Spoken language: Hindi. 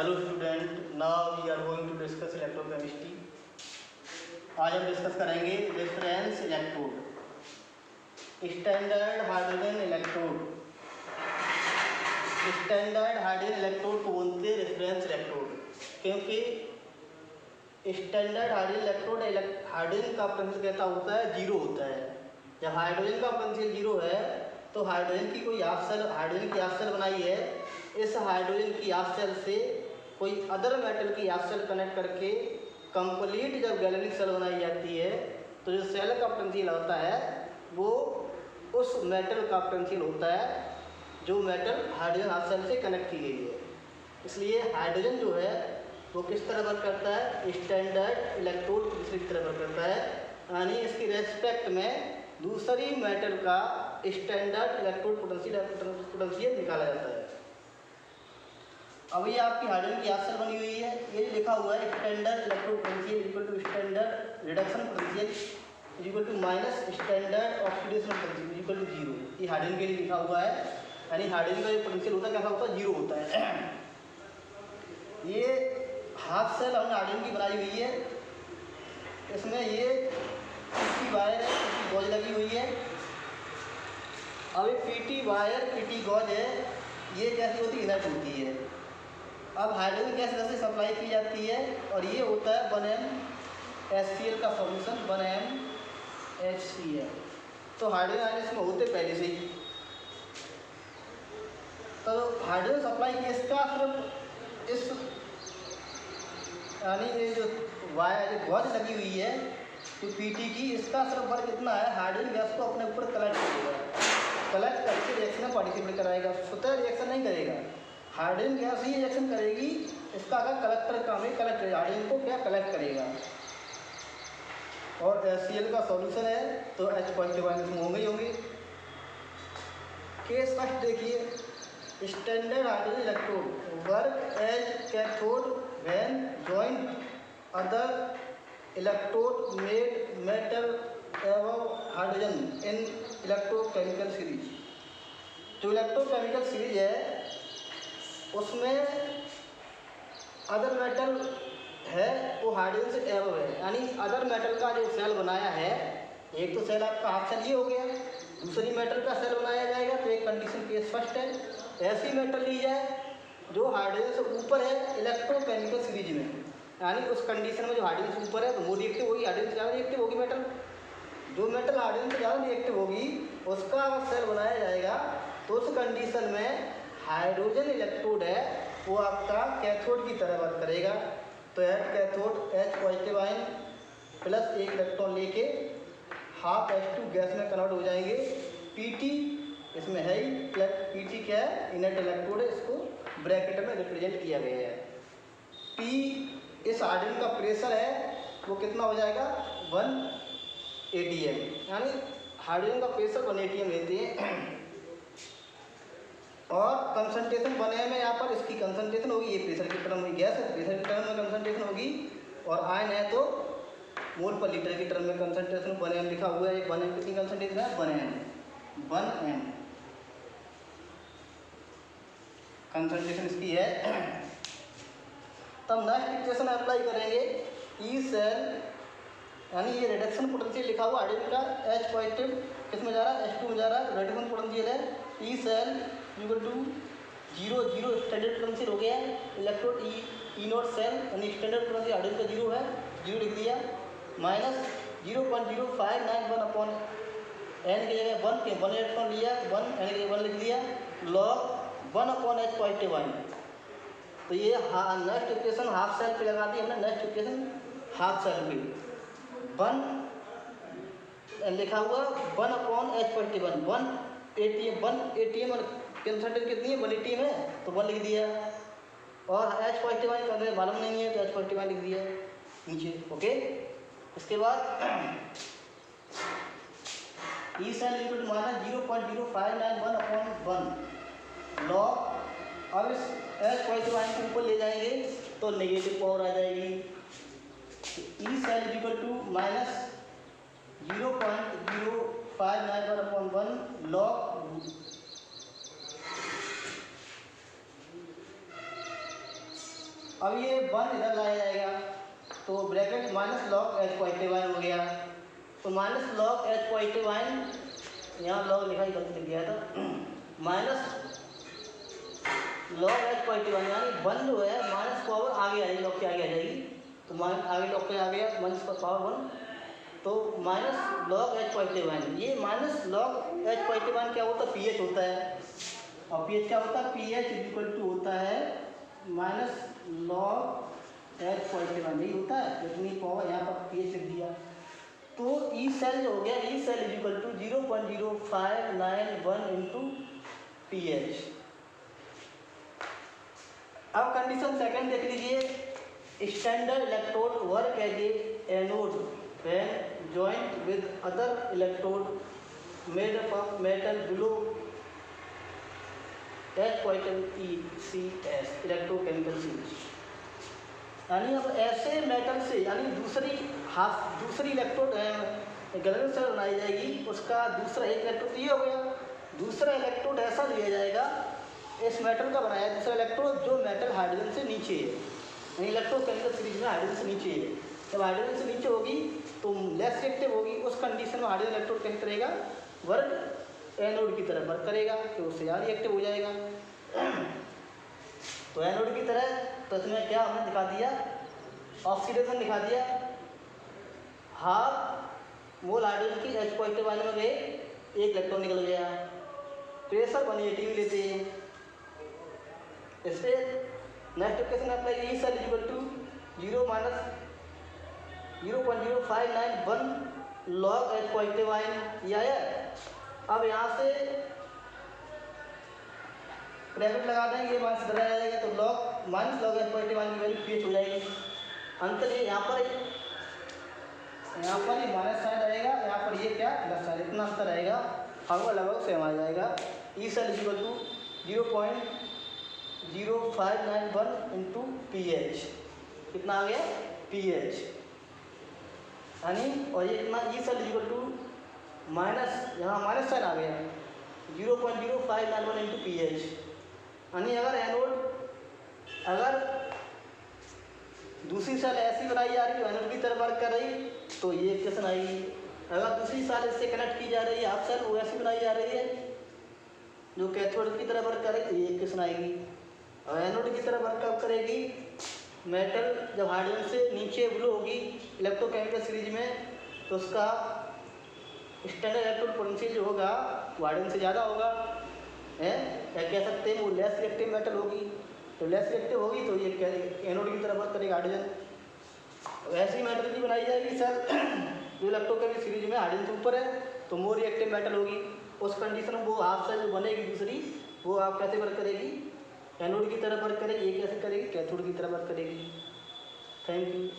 Hello student, now we are going to discuss electrochemistry. आज हम डिस्कस करेंगे reference electrode, standard hydrogen electrode. Standard hydrogen electrode को बोलते हैं रेफरेंस इलेक्ट्रोड, क्योंकि स्टैंडर्ड हाइड्रोजन इलेक्ट्रोड हाइड्रोजन का पोटेंशियल कहता होता है जीरो होता है। जब हाइड्रोजन का पोटेंशियल जीरो है तो हाइड्रोजन की कोई हाफ सेल, हाइड्रोजन की हाफ सेल बनाई है, इस हाइड्रोजन की हाफ सेल से कोई अदर मेटल की हाफ सेल कनेक्ट करके कंप्लीट जब गैलेनिक सेल बनाई जाती है तो जो सेल का पोटेंशियल होता है वो उस मेटल का पोटेंशियल होता है जो मेटल हाइड्रोजन हाफ सेल से कनेक्ट की गई है। इसलिए हाइड्रोजन जो है वो किस तरह वर्क करता है, स्टैंडर्ड इलेक्ट्रोड दूसरी तरह वर्क करता है, यानी इसकी रेस्पेक्ट में दूसरी मेटल का स्टैंडर्ड इलेक्ट्रोड पोटेंशियल निकाला जाता है। अब ये आपकी हाइड्रोजन की हाफ सेल बनी हुई है, ये लिखा हुआ है standard electrode potential equal to standard reduction potential equal to minus standard oxidation potential equal to zero. ये हाइड्रोजन के लिए लिखा हुआ है, यानी हाइड्रोजन का जो पोटेंशियल होता है कैसा होता है, जीरो होता है। ये हाफ सेल हमने हाइड्रोजन की बनाई हुई है, इसमें ये पीटी वायर है, पीटी गॉज लगी हुई है। अब ये पीटी वायर पीटी गॉज है, ये कैसी होती है, इनर्ट होती है। अब हाइड्रोजन गैस से सप्लाई की जाती है और ये होता है 1m HCl का सॉल्यूशन, 1m HCl। तो हाइड्रोजन आयन इसमें होते पहले से ही, तो हाइड्रोजन सप्लाई की इसका सिर्फ इस यानी ये जो वायर गॉज लगी हुई है तो पीटी की, इसका सिर्फ वर्क इतना है, हाइड्रोजन गैस को अपने ऊपर कलेक्ट करेगा, कलेक्ट करके रिएक्शन में पार्टिसिपेट कराएगा, स्वतः रिएक्शन नहीं करेगा। हाइड्रोजन गैस ही रिएक्शन करेगी, इसका क्या कलेक्टर काम है, कलेक्ट हाइड्रोजन को क्या कलेक्ट करेगा। और HCl का सॉल्यूशन है तो H पॉजिटिव आयन इसमें होंगे ही होंगे। केस फर्स्ट देखिए, standard hydrogen electrode work as cathode when joint other electrode made metal एवं हाइड्रोजन इन इलेक्ट्रोकेमिकल सीरीज। जो इलेक्ट्रोकेमिकल सीरीज है उसमें अदर मेटल है वो हाइड्रोजन से एवं है, यानी अदर मेटल का जो सेल बनाया है, एक तो सेल आपका हाफ सेल ये हो गया, दूसरी मेटल का सेल बनाया जाएगा तो एक कंडीशन केस फर्स्ट है, ऐसी मेटल ली जाए जो हाइड्रोजन से ऊपर है इलेक्ट्रोकेमिकल सीरीज में, यानी उस कंडीशन में जो हाइड्रोजन से ऊपर है तो वो रिएक्टिव होगी, हाइड्रोजन से ज़्यादा रिएक्टिव होगी मेटल। जो मेटल हाइड्रोजन से ज़्यादा रिएक्टिव होगी उसका अगर सेल बनाया जाएगा तो उस कंडीशन में हाइड्रोजन इलेक्ट्रोड है वो आपका कैथोड की तरह वर्क करेगा। तो at cathode H positive ion plus एक इलेक्ट्रॉन लेके हाफ H2 गैस में कन्वर्ट हो जाएंगे। PT इसमें है ही, PT क्या है, इनर्ट इलेक्ट्रोड है, इसको ब्रैकेट में रिप्रेजेंट किया गया है। P इस हाइड्रोजन का प्रेशर है वो कितना हो जाएगा, 1 atm, यानी हाइड्रोजन का प्रेशर 1 atm लेते हैं। और कंसंट्रेशन बने में यहाँ पर इसकी कंसंट्रेशन होगी, ये प्रेशर की टर्म में गैस है, प्रेशर की टर्म में कंसंट्रेशन होगी, और आयन है तो मोल पर लीटर की टर्म में कंसंट्रेशन 1m लिखा हुआ है। 1m कितनी कंसंट्रेशन है, 1m कंसंट्रेशन इसकी है। तब नेक्स्ट इक्वेशन अप्लाई करेंगे, ई सेल यानी ये रिडक्शन पोटेंशियल लिखा हुआ हाइड्रोजन का, H पॉजिटिव किसमें जा रहा है, H2 में जा रहा है, रिडक्शन पोटेंशियल है। E cell equal to 0 0 standard potential हो गया है, इलेक्ट्रोड ई नॉट सेल यानी स्टैंडर्ड पोटेंशियल हाइड्रोजन का 0 है, 0 लिख दिया, माइनस 0.0591 अपॉन एन की जगह 1 के 1 इलेक्ट्रॉन लिया, 1 एन की जगह 1 लिख दिया, log 1 upon H positive ion. तो ये नेक्स्ट इक्वेशन हाफ सेल पे लगा दी हमने, नेक्स्ट इक्वेशन हाफ सेल पे 1 लिखा हुआ 1 अपॉन H पॉजिटिव 1 atm और कंसंट्रेशन कितनी है, 1 atm है तो 1 लिख दिया, और H पॉजिटिव आयन करने मालूम नहीं है तो H पॉजिटिव आयन लिख दिया नीचे। ओके, इसके बाद E cell equal to minus 0.0591 upon 1 log, अब इस H पॉजिटिव आयन को ऊपर ले जाएंगे तो नेगेटिव पावर आ जाएगी। E cell equal to minus 0.0591 upon 1 log अब ये 1 इधर लाया जाएगा तो bracket minus log H positive ion हो गया। तो minus log H positive ion, यहाँ लॉग लिखा ही गलती लिख गया था, minus log H positive ion यानी 1 जो है माइनस पावर आगे आएगी, लॉग के आगे आ जाएगी, तो आगे लॉग के आगे माइनस पावर 1, तो minus log H positive ion. ये minus log H positive ion क्या होता है, पीएच होता है। और पीएच क्या होता है, पीएच इक्वल टू होता है minus log H positive ion, यही होता है। इतनी पावर यहाँ पर पीएच लिख दिया, तो ई सेल जो हो गया, E cell is equal to 0.0591 into P H. अब कंडीशन सेकंड देख लीजिए, standard electrode work as a anode when joint with other electrode made up of metal below H positive ECS electrochemical series. यानी अब ऐसे मेटल से, यानी दूसरी इलेक्ट्रोड गैलेरियन सेल बनाई जाएगी, उसका दूसरा एक इलेक्ट्रोड ये हो गया, दूसरा इलेक्ट्रोड ऐसा लिया जाएगा, इस मेटल का बनाया दूसरा इलेक्ट्रोड जो मेटल हाइड्रोजन से नीचे है, यानी इलेक्ट्रोकेमिकल सीरीज में हाइड्रोजन से नीचे है। जब हाइड्रोजन से नीचे होगी तो लेस रिएक्टिव होगी, उस कंडीशन में हाइड्रोजन इलेक्ट्रोड कैसे करेगा, वर्क एनोड की तरह वर्क करेगा, तो उससे ज़्यादा रिएक्टिव हो जाएगा। तो एनोड की तरह, तो इसमें क्या हमने दिखा दिया, ऑक्सीडेशन दिखा दिया, हाफ मोल हाइड्रोजन की एच पॉजिटिव आयन में गए, एक इलेक्ट्रॉन निकल गया, प्रेशर 180 लेते हैं। इस पर next equation apply, E cell equal to 0.0591 log H positive ion, ये आया। अब यहाँ से ब्रैकेट लगा देंगे, माइनस इधर आ जाएगा, तो log minus log H positive ion की वैल्यू पीएच हो जाएगी। अंतर ये यहाँ पर ही माइनस साइन रहेगा, यहाँ पर ये क्या प्लस साइन, इतना अंतर रहेगा, फार्मूला लगभग सेम आ जाएगा। E cell equal to 0.0591 into P H, कितना आ गया पीएच, यानी और ये कितना, E cell equal to minus, यहाँ माइनस साइन आ गया, 0.0591 इंटू पी एच, यानी अगर एनोड, अगर दूसरी सेल ऐसी बनाई जा रही है एनोड की तरफ वर्क कर रही, तो ये इक्वेशन आएगी। अगर दूसरी सेल इससे कनेक्ट की जा रही है, हाफ सेल वो ऐसी बनाई जा रही है जो कैथोड की तरफ वर्क करे, तो ये इक्वेशन आएगी। और एनोड की तरफ वर्क कब करेगी, मेटल जब हाइड्रोजन से नीचे ब्लो होगी इलेक्ट्रोकेमिकल सीरीज में, तो उसका स्टैंडर्ड इलेक्ट्रोड पोटेंशियल जो होगा वो हाइड्रोजन से ज़्यादा होगा, है क्या कह सकते हैं, वो लेस रिएक्टिव मेटल होगी, तो लेस रिएक्टिव होगी तो ये एनोड की तरफ वर्क करेगा हाइड्रोजन। ऐसी मेटल की बनाई जाएगी सर जो इलेक्ट्रोकेमिकल सीरीज में हाइड्रोजन से ऊपर है, तो मोर रिएक्टिव मेटल होगी। उस कंडीशन में वो हाफ सेल जो बनेगी दूसरी, वो आप कैसे वर्क करेगी, एनोड की तरफ वर्क करेगी, ये कैसे करेगी, कैथोड की तरफ वर्क करेगी। Thank you.